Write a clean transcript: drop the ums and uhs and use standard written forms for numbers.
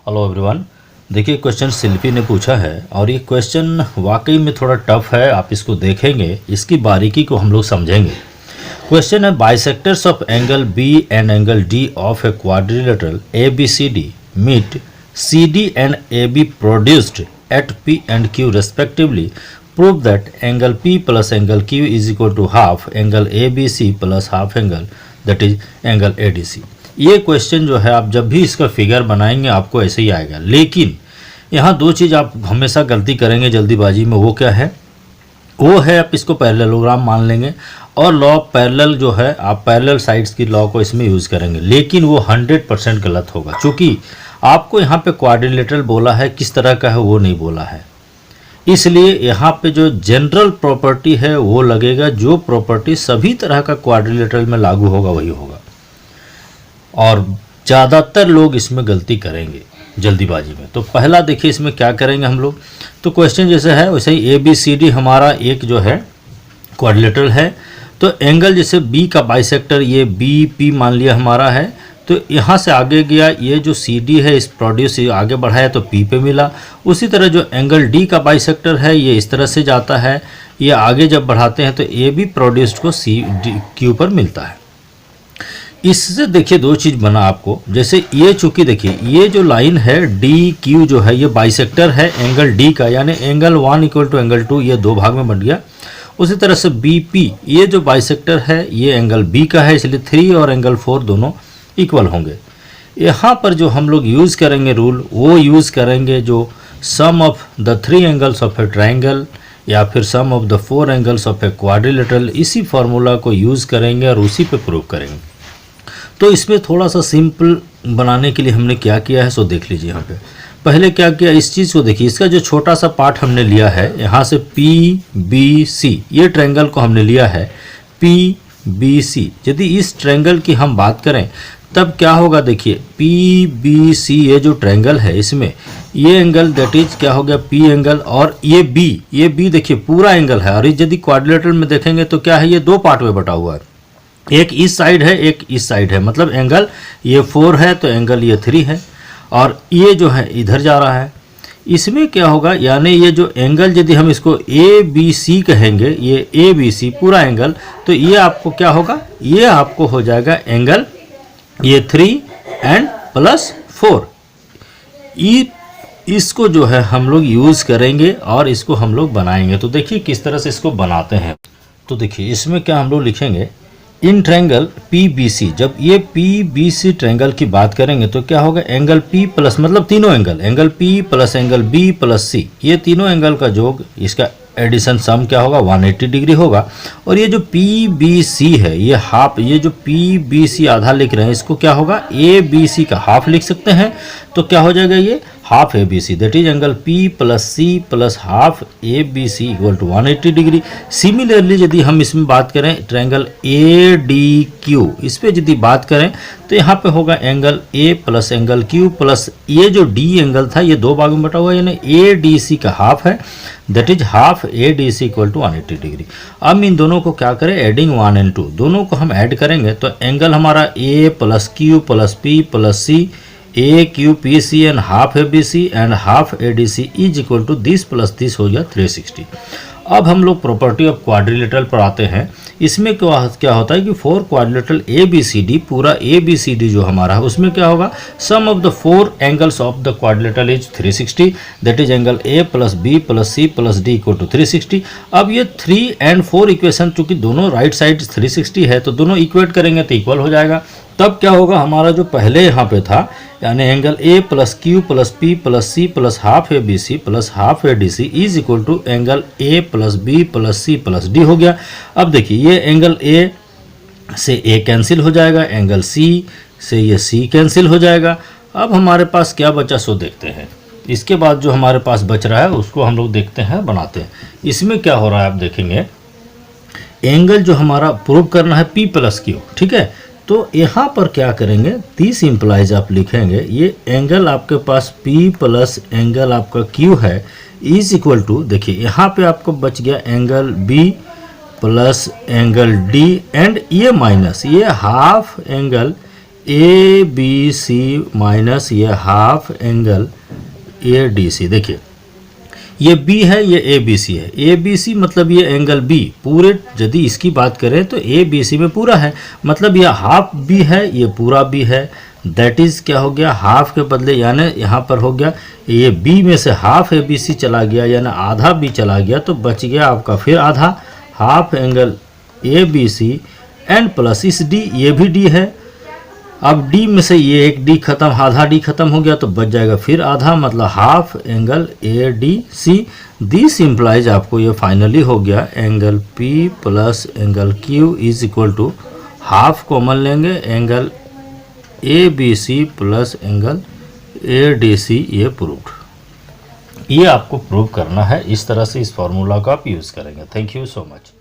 Hello everyone. देखिए question शिल्पी ने पूछा है और ये क्वेश्चन वाकई में थोड़ा टफ है। आप इसको देखेंगे, इसकी बारीकी को हम लोग समझेंगे। क्वेश्चन है bisectors of angle B and angle D of a quadrilateral A B C D meet C D and A B produced at P and Q respectively prove that angle P plus angle Q is equal to half angle A B C plus half angle that is angle A D C. ये question जो है आप जब भी इसका figure बनाएंगे आपको ऐसे ही आएगा, लेकिन यहाँ दो चीज़ आप हमेशा गलती करेंगे जल्दीबाजी में। वो क्या है? वो है आप इसको पैरेललोग्राम मान लेंगे और लॉ ऑफ पैरेलल जो है आप पैरेलल साइड्स की लॉ को इसमें यूज़ करेंगे, लेकिन वो 100% गलत होगा, क्योंकि आपको यहाँ पे क्वाड्रिलेटरल बोला है, किस तरह का है वो नहीं बोला है। इसलिए यहाँ पे जो जनरल प्रॉपर्टी है वो लगेगा, जो प्रॉपर्टी सभी तरह का क्वाड्रिलेटरल में लागू होगा वही होगा। और ज़्यादातर लोग इसमें गलती करेंगे जल्दीबाजी में। तो पहला देखिए इसमें क्या करेंगे हम लोग। तो क्वेश्चन जैसे है वैसे ही ए बी सी डी हमारा एक जो है क्वाड्रिलेटरल है। तो एंगल जैसे बी का बाइसेक्टर ये बी पी मान लिया हमारा है, तो यहाँ से आगे गया, ये जो सी डी है इस प्रोड्यूस आगे बढ़ाया तो पी पे मिला। उसी तरह जो एंगल डी का बाइसेक्टर है ये इस तरह से जाता है, ये आगे जब बढ़ाते हैं तो ए बी प्रोड्यूस्ड को सी डी क्यू पर मिलता है। इससे देखिए दो चीज़ बना आपको। जैसे ये चूँकि देखिए ये जो लाइन है डी क्यू जो है ये बाइसेक्टर है एंगल डी का, यानी एंगल 1 इक्वल टू एंगल 2, ये दो भाग में बन गया। उसी तरह से बी पी ये जो बाइसेक्टर है ये एंगल बी का है, इसलिए 3 और एंगल 4 दोनों इक्वल होंगे। यहाँ पर जो हम लोग यूज़ करेंगे रूल वो यूज़ करेंगे जो sum of the 3 angles of a triangle या फिर sum of the 4 angles of a quadrilateral, इसी फार्मूला को यूज़ करेंगे और उसी पे प्रूव करेंगे। तो इसमें थोड़ा सा सिंपल बनाने के लिए हमने क्या किया है सो देख लीजिए। यहाँ पे पहले क्या किया, इस चीज़ को देखिए, इसका जो छोटा सा पार्ट हमने लिया है यहाँ से पी बी सी, ये ट्रायंगल को हमने लिया है पी बी सी। यदि इस ट्रायंगल की हम बात करें तब क्या होगा, देखिए पी बी सी ये जो ट्रायंगल है इसमें ये एंगल दैट इज क्या हो गया पी एंगल, और ये बी देखिए पूरा एंगल है। और यदि क्वाड्रिलेटरल में देखेंगे तो क्या है, ये दो पार्ट में बटा हुआ है, एक इस साइड है एक इस साइड है, मतलब एंगल ये 4 है तो एंगल ये 3 है, और ये जो है इधर जा रहा है। इसमें क्या होगा, यानी ये जो एंगल यदि हम इसको ए बी सी कहेंगे, ये ए बी सी पूरा एंगल, तो ये आपको क्या होगा, ये आपको हो जाएगा एंगल ये 3 एंड प्लस 4। इसको जो है हम लोग यूज़ करेंगे और इसको हम लोग बनाएंगे। तो देखिए किस तरह से इसको बनाते हैं। तो देखिए इसमें क्या हम लोग लिखेंगे, in triangle P B C, जब ये पी बी सी ट्रायंगल की बात करेंगे तो क्या होगा, एंगल पी प्लस मतलब तीनों angle P plus angle B plus C, ये तीनों एंगल का योग, इसका एडिशन सम क्या होगा 180 डिग्री होगा। और ये जो पी बी सी है ये हाफ, ये जो पी बी सी आधा लिख रहे हैं इसको क्या होगा ए बी सी का हाफ लिख सकते हैं। तो क्या हो जाएगा, ये half A B C that is angle P plus C plus half A B C equal to 180 degree. Similarly यदि हम इसमें बात करें ट्रायंगल ए डी क्यू, इस पर यदि बात करें तो यहाँ पे होगा angle A plus angle Q plus ये जो डी एंगल था ये दो भाग में बटा हुआ है, यानी ए डी सी का हाफ है that is half A D C equal to 180 degree. अब इन दोनों को क्या करें, एडिंग 1 एंड 2, दोनों को हम ऐड करेंगे तो एंगल हमारा A plus Q plus P plus C, A Q P C and half A B C and half A D C is equal to this plus this हो गया 360। अब हम लोग प्रॉपर्टी ऑफ क्वाड्रिलेटरल पर आते हैं। इसमें क्या होता है कि 4 quadrilateral A B C D, पूरा ए बी सी डी जो हमारा है उसमें क्या होगा, sum of the 4 angles of the quadrilateral is 360 that is angle A plus B plus C plus D equal to 360। अब ये 3 एंड 4 इक्वेशन चूंकि दोनों राइट साइड 360 है तो दोनों इक्वेट करेंगे तो इक्वल हो जाएगा। तब क्या होगा, हमारा जो पहले यहाँ पे था यानी angle A plus Q plus P plus C plus half A B C plus half A D C is equal to angle A plus B plus C plus D हो गया। अब देखिए ये एंगल ए से ए cancel हो जाएगा, angle C से ये सी कैंसिल हो जाएगा। अब हमारे पास क्या बचा सो देखते हैं। इसके बाद जो हमारे पास बच रहा है उसको हम लोग देखते हैं, बनाते हैं। इसमें क्या हो रहा है आप देखेंगे, एंगल जो हमारा प्रूव करना है पी प्लस क्यू, ठीक है। तो यहाँ पर क्या करेंगे, 30 इम्प्लाइज आप लिखेंगे, ये एंगल आपके पास P प्लस एंगल आपका Q है इज इक्वल टू, देखिए यहाँ पे आपको बच गया angle B plus angle D and ये माइनस ये half angle A B C minus ये half angle A D C. देखिए ये B है, ये ए बी सी है। ए बी सी मतलब ये एंगल B पूरे, यदि इसकी बात करें तो ए बी सी में पूरा है, मतलब ये हाफ B है, ये पूरा B है। दैट इज़ क्या हो गया, हाफ के बदले यानी यहाँ पर हो गया ये B में से हाफ ए बी सी चला गया, यानी आधा B चला गया, तो बच गया आपका फिर आधा half angle A B C and plus इस D, ये भी D है। अब D में से ये एक D खत्म, आधा D खत्म हो गया तो बच जाएगा फिर आधा, मतलब half angle A D C. This implies आपको ये फाइनली हो गया angle P plus angle Q is equal to half common लेंगे angle A B C plus angle A D C. ये प्रूव्ड। ये आपको प्रूव करना है, इस तरह से इस फॉर्मूला को आप यूज़ करेंगे। Thank you so much.